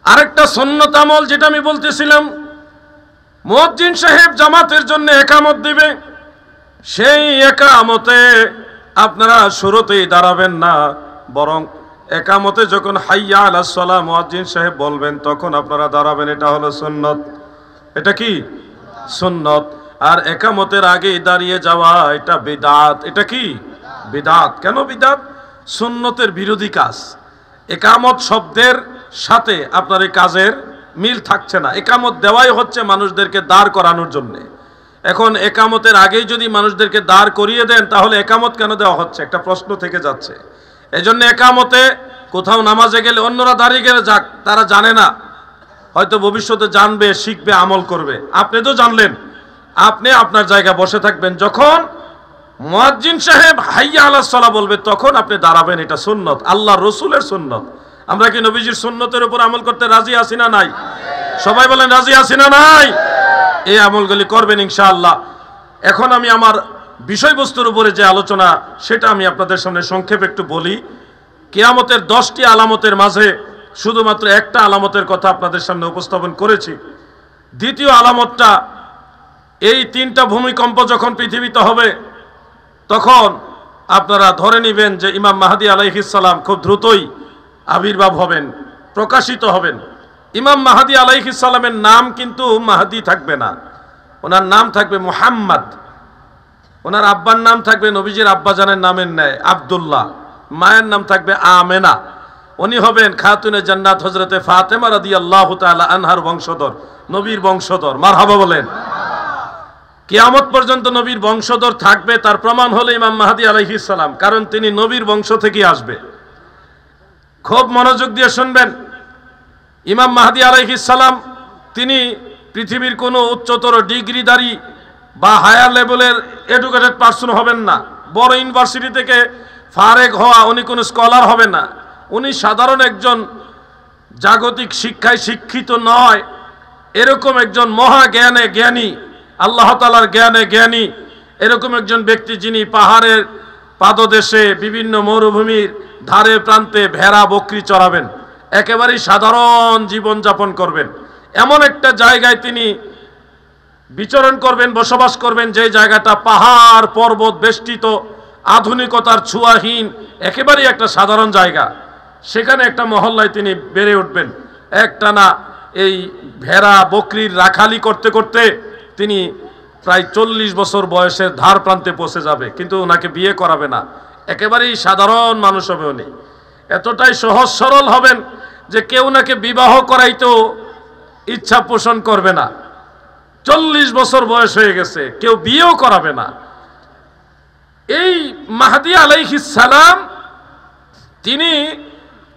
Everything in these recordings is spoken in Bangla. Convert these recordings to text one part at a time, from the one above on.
আরেকটা সুন্নত আমল যেটা আমি বলতেছিলাম, মুয়াজ্জিন সাহেব জামাতের জন্য একামত দিবে, সেই একামতে আপনারা শুরুতেই দাঁড়াবেন না, বরং একামতে যখন হাইয়া আলাস সালাহ মুয়াজ্জিন সাহেব বলবেন তখন আপনারা দাঁড়াবেন। এটা হলো সুন্নত। এটা কি সুন্নত। আর একামতের আগেই দাঁড়িয়ে যাওয়া এটা বিদআত। এটা কি বিদআত। কেন বিদআত? সুন্নতের বিরোধী কাজ। একামত শব্দের সাথে আপনার এই কাজের মিল থাকছে না। একামত দেওয়াই হচ্ছে মানুষদেরকে দাঁড় করানোর জন্যে। এখন একামতের আগেই যদি মানুষদেরকে দাঁড় করিয়ে দেন তাহলে একামত কেন দেওয়া হচ্ছে, একটা প্রশ্ন থেকে যাচ্ছে। এজন্য একামতে কোথাও নামাজে গেলে অন্যরা দাঁড়িয়ে গেলে যাক, তারা জানে না, হয়তো ভবিষ্যতে জানবে, শিখবে, আমল করবে। আপনি তো জানলেন, আপনি আপনার জায়গায় বসে থাকবেন। যখন মুয়াজ্জিন সাহেব হাইয়া আলাস সালাহ বলবে তখন আপনি দাঁড়াবেন। এটা সুন্নত, আল্লাহর রাসূলের সুন্নত। আমরা কি নবীজির সুন্নতের উপর আমল করতে রাজি আছি না নাই? সবাই বলেন রাজি আছি না নাই? এই আমলগুলি করবেন ইনশাআল্লাহ। এখন আমি আমার বিষয়বস্তুর উপরে যে আলোচনা সেটা আমি আপনাদের সামনে সংক্ষেপে একটু বলি। কিয়ামতের 10টি আলামতের মাঝে শুধুমাত্র একটা আলামতের কথা আপনাদের সামনে উপস্থাপন করেছি। দ্বিতীয় আলামতটা, এই 3টা ভূমিকম্প যখন পৃথিবীতে হবে তখন আপনারা ধরে নেবেন যে ইমাম মাহদী আলাইহিস সালাম খুব দ্রুতই আবির্ভাব হবেন, প্রকাশিত হবেন। ইমাম মাহদী আলাইহিস সালামের নাম কিন্তু মাহদী থাকবে না, ওনার নাম থাকবে মুহাম্মদ। ওনার আব্বার নাম থাকবে নবীজির আব্বাজানের নামের ন্যায় আব্দুল্লাহ, মায়ের নাম থাকবে আমেনা। উনি হবেন খাতুনে জান্নাত হযরতে ফাতেমা রাদিয়াল্লাহু তাআলা আনহার বংশধর, নবীর বংশধর। মারহাবা বলেন। কিয়ামত পর্যন্ত নবীর বংশধর থাকবে, তার প্রমাণ হলো ইমাম মাহদী আলাইহিস সালাম, কারণ তিনি নবীর বংশ থেকে আসবে। খুব মনোযোগ দিয়ে শুনবেন। ইমাম মাহদী আলাইহিস সালাম তিনি পৃথিবীর কোনো উচ্চতর ডিগ্রিধারী বা হায়ার লেভেলের এডুকেটেড পারসন হবেন না। বড় ইউনিভার্সিটি থেকে ফারেক হওয়া উনি কোনো স্কলার হবেন না। উনি সাধারণ একজন, জাগতিক শিক্ষায় শিক্ষিত নয়, এরকম একজন মহা জ্ঞানে জ্ঞানী, আল্লাহ তাআলার জ্ঞানে জ্ঞানী এরকম একজন ব্যক্তি, যিনি পাহাড়ের পাদদেশে বিভিন্ন মরুভূমির ধারে প্রান্তে ভেড়া বকরি চড়াবেন, একেবারেই সাধারণ জীবন যাপন করবেন। এমন একটা জায়গায় তিনি বিচরণ করবেন, বসবাস করবেন, যে জায়গাটা পাহাড় পর্বত বেষ্টিত, আধুনিকতার ছোঁয়াহীন, একেবারেই একটা সাধারণ জায়গা। সেখানে একটা মহল্লায় তিনি বেড়ে উঠবেন। একটানা এই ভেড়া বকরির রাখালি করতে করতে তিনি প্রায় 40 বছর বয়সের ধার প্রান্তে পৌঁছে যাবে, কিন্তু ওনাকে বিয়ে করাবে না। একেবারেই সাধারণ মানুষ হবে উনি। এতটাই সহজ সরল হবেন যে কেউ ওনাকে বিবাহ করাইতেও ইচ্ছা পোষণ করবে না। 40 বছর বয়স হয়ে গেছে, কেউ বিয়েও করাবে না। এই মাহদী আলাইহিস সালাম তিনি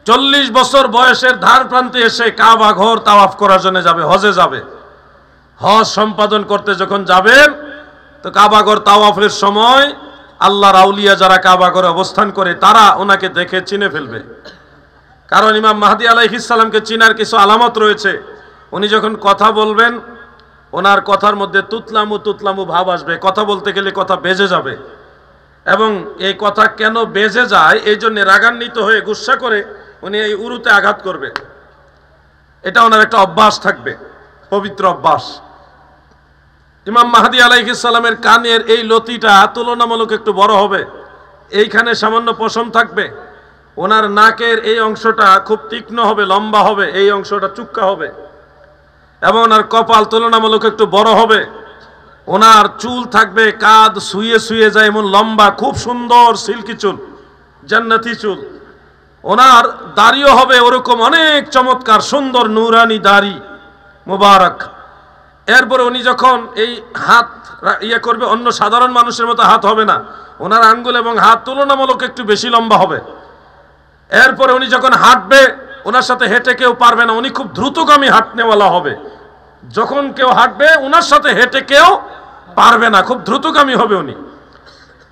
40 বছর বয়সের ধার প্রান্তে এসে কাবা ঘর তাওয়াফ করার জন্য যাবে, হজে যাবে। হজ সম্পাদন করতে যখন যাবেন তো কাবা ঘর তাওয়াফের সময় আল্লাহর আউলিয়া যারা কাবা ঘরে অবস্থান করে তারা ওনাকে দেখে চিনে ফেলবে। কারণ ইমাম মাহদী আলাইহিস সালামকে চিনার কিছু আলামত রয়েছে। উনি যখন কথা বলবেন ওনার কথার মধ্যে তুতলামু তুতলামু ভাব আসবে, কথা বলতে গেলে কথা বেজে যাবে। এবং এই কথা কেন বেজে যায় এই জন্য রাগান্বিত হয়ে গুসা করে উনি এই উরুতে আঘাত করবে। এটা ওনার একটা অভ্যাস থাকবে, পবিত্র অভ্যাস। ইমাম মাহদী আলাইহিস সালামের কানের এই লতিটা তুলনামূলক একটু বড় হবে, এইখানে সামান্য পশম থাকবে। ওনার নাকের এই অংশটা খুব তীক্ষ্ণ হবে, লম্বা হবে, এই অংশটা চুক্কা হবে। এবং ওনার কপাল তুলনামূলক একটু বড় হবে। ওনার চুল থাকবে কাঁধ শুয়ে শুয়ে যায় এমন লম্বা, খুব সুন্দর সিল্কি চুল, জান্নাতি চুল। ওনার দাড়িও হবে ওরকম অনেক চমৎকার সুন্দর নুরানি দাড়ি মুবারক। এরপরে উনি যখন এই হাত ইয়ে করবে, অন্য সাধারণ মানুষের মতো হাত হবে না, ওনার আঙ্গুল এবং হাত তুলনামূলক একটু বেশি লম্বা হবে। এরপরে উনি যখন হাঁটবে ওনার সাথে হেঁটে কেউ পারবে না, উনি খুব দ্রুতগামী হাঁটনেওয়ালা হবে। যখন কেউ হাঁটবে ওনার সাথে হেঁটে কেউ পারবে না, খুব দ্রুতগামী হবে উনি।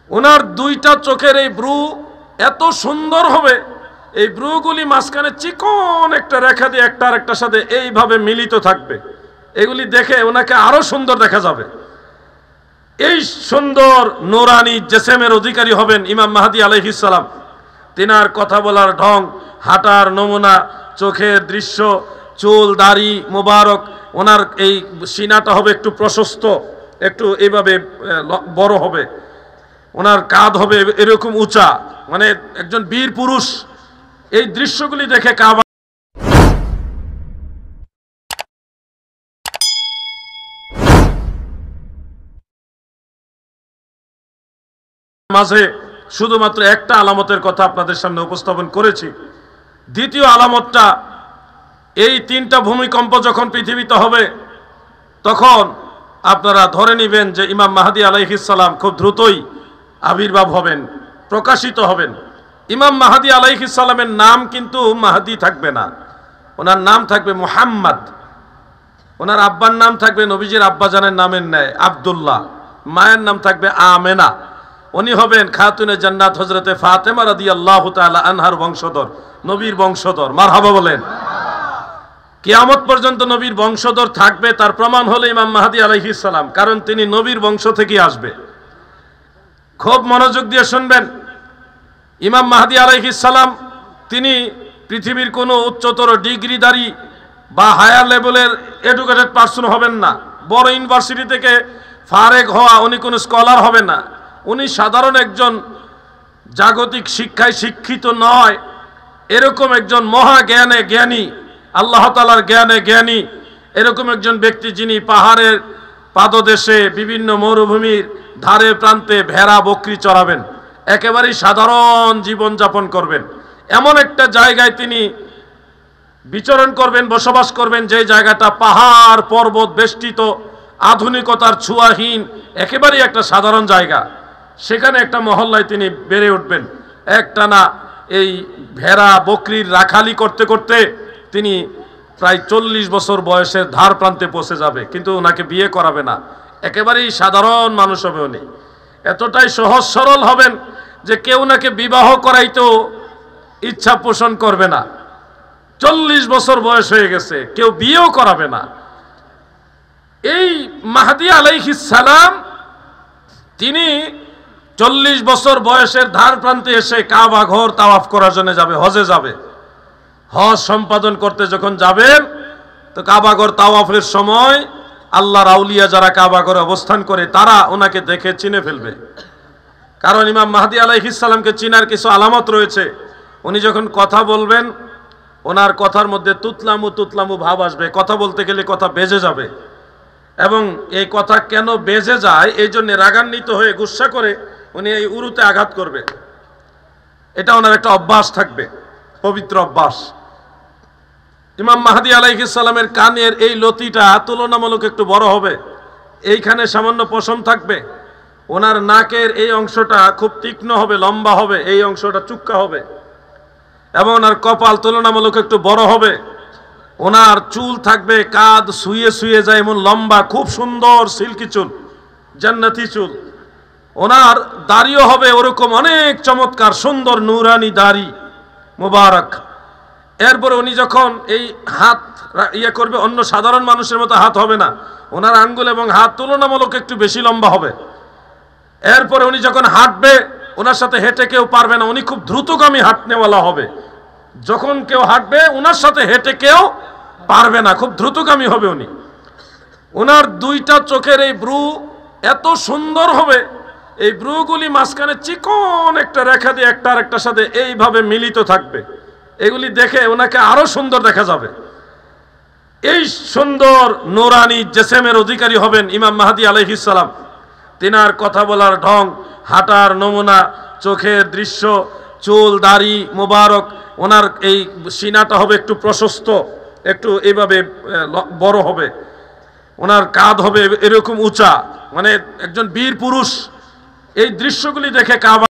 ওনার 2টা চোখের এই ব্রু এত সুন্দর হবে, এই ব্রুগুলি মাঝখানে চিকন একটা রেখা দিয়ে একটা আরেকটার সাথে এইভাবে মিলিত থাকবে। এগুলি দেখে ওনাকে আরো সুন্দর দেখা যাবে। এই সুন্দর নুরানি জেসেমের অধিকারী হবেন ইমাম মাহদী আলাইহিস সালাম। তিনার কথা বলার ঢং, হাঁটার নমুনা, চোখের দৃশ্য, চুল দাড়ি মোবারক, ওনার এই সিনাটা হবে একটু প্রশস্ত, একটু এইভাবে বড় হবে, ওনার কাঁধ হবে এরকম উঁচা, মানে একজন বীর পুরুষ। এই দৃশ্যগুলি দেখে কাবা মাঝে শুধুমাত্র একটা আলামতের কথা আপনাদের সামনে উপস্থাপন করেছি। দ্বিতীয় আলামতটা, এই 3টা ভূমিকম্প যখন পৃথিবীতে হবে তখন আপনারা ধরে নেবেন যে ইমাম মাহদী আলাইহিস সালাম খুব দ্রুতই আবির্ভাব হবেন, প্রকাশিত হবেন। ইমাম মাহদী আলাইহিস সালামের নাম কিন্তু মাহদী থাকবে না, ওনার নাম থাকবে মুহাম্মদ। ওনার আব্বার নাম থাকবে নবীজির আব্বাজানের নামের ন্যায় আব্দুল্লাহ, মায়ের নাম থাকবে আমেনা। উনি হবেন খাতুনে জান্নাত হযরতে ফাতেমা রাদিয়াল্লাহু তাআলা আনহার বংশধর, নবীর বংশধর। মারহাবা বলেন। কিয়ামত পর্যন্ত নবীর বংশধর থাকবে, তার প্রমাণ হলো ইমাম মাহদী আলাইহিস সালাম, কারণ তিনি নবীর বংশ থেকে আসবে। খুব মনোযোগ দিয়ে শুনবেন। ইমাম মাহদী আলাইহিস সালাম তিনি পৃথিবীর কোনো উচ্চতর ডিগ্রিধারী বা হায়ার লেভেলের এডুকেটেড পারসন হবেন না, বড় ইউনিভার্সিটি থেকে ফারেগ হওয়া উনি কোনো স্কলার হবেন না। উনি সাধারণ একজন, জাগতিক শিক্ষায় শিক্ষিত নয়, এরকম একজন মহা জ্ঞানে জ্ঞানী, আল্লাহ তাআলার জ্ঞানে জ্ঞানী, এরকম একজন ব্যক্তি যিনি পাহাড়ের পাদদেশে বিভিন্ন মরুভূমির ধারে প্রান্তে ভেড়া বকরি চড়াবেন, একেবারেই সাধারণ জীবন যাপন করবেন। এমন একটা জায়গায় তিনি বিচরণ করবেন, বসবাস করবেন, যে জায়গাটা পাহাড় পর্বত বেষ্টিত, আধুনিকতার ছোঁয়াহীন, একেবারেই একটা সাধারণ জায়গা। সেখানে একটা মহল্লায় তিনি বেড়ে উঠবেন। একটানা এই ভেড়া বকরির রাখালি করতে করতে তিনি প্রায় 40 বছর বয়সের ধার প্রান্তে পৌঁছে যাবে, কিন্তু ওনাকে বিয়ে করাবে না, একেবারেই সাধারণ মানুষ হবে উনি। এতটাই সহজ সরল হবেন যে কেউ ওনাকে বিবাহ করাইতেও ইচ্ছা পোষণ করবে না। 40 বছর বয়স হয়ে গেছে, কেউ বিয়েও করাবে না। এই মাহদী আলাইহিস সালাম তিনি 40 বছর বয়সের ধার প্রান্তে এসে কাবা ঘর তাওয়াফ করার জন্য যাবে, হজে যাবে। হজ সম্পাদন করতে যখন যাবেন তো কাবা ঘর তাওয়াফের সময় আল্লাহর আউলিয়া যারা কাবা ঘরে অবস্থান করে তারা ওনাকে দেখে চিনে ফেলবে, কারণ ইমাম মাহদী আলাইহিস সালামকে চিনার কিছু আলামত রয়েছে। উনি যখন কথা বলবেন ওনার কথার মধ্যে তুতলামু তুতলামু ভাব আসবে, কথা বলতে গেলে কথা বেজে যাবে, এবং এই কথা কেন বেজে যায় এই জন্য রাগান্বিত হয়ে গুসা করে উনি এই উরুতে আঘাত করবে। এটা ওনার একটা অভ্যাস থাকবে, পবিত্র অভ্যাস। ইমাম মাহদী আলাইহিস সালামের কানের এই লতিটা তুলনামূলক একটু বড় হবে, এইখানে সামান্য পশম থাকবে। ওনার নাকের এই অংশটা খুব তীক্ষ্ণ হবে, লম্বা হবে, এই অংশটা চুক্কা হবে, এবং ওনার কপাল তুলনামূলক একটু বড় হবে। ওনার চুল থাকবে কাঁধ শুয়ে শুয়ে যায় এমন লম্বা, খুব সুন্দর সিল্কি চুল, জান্নাতি চুল। ওনার দাড়িও হবে ওরকম অনেক চমৎকার সুন্দর নুরানি দাড়ি মুবারক। এরপরে উনি যখন এই হাত ইয়ে করবে, অন্য সাধারণ মানুষের মতো হাত হবে না, ওনার আঙ্গুল এবং হাত তুলনামূলক একটু বেশি লম্বা হবে। এরপরে উনি যখন হাঁটবে ওনার সাথে হেঁটে কেউ পারবে না, উনি খুব দ্রুতগামী হাঁটনেওয়ালা হবে। যখন কেউ হাঁটবে ওনার সাথে হেঁটে কেউ পারবে না, খুব দ্রুতগামী হবে উনি। ওনার 2টা চোখের এই ব্রু এত সুন্দর হবে, এই ব্রুগুলি মাঝখানে চিকন একটা রেখা দিয়ে একটা আর একটার সাথে এইভাবে মিলিত থাকবে, এগুলি দেখে ওনাকে আরো সুন্দর দেখা যাবে। এই সুন্দর নুরানি জেসেমের অধিকারী হবেন ইমাম মাহদী আলাইহিস সালাম। তিনার কথা বলার ঢং, হাঁটার নমুনা, চোখের দৃশ্য, চুল দাড়ি মোবারক, ওনার এই সিনাটা হবে একটু প্রশস্ত, একটু এইভাবে বড় হবে, ওনার কাঁধ হবে এরকম উঁচা, মানে একজন বীর পুরুষ। এই দৃশ্যগুলি দেখে কাবা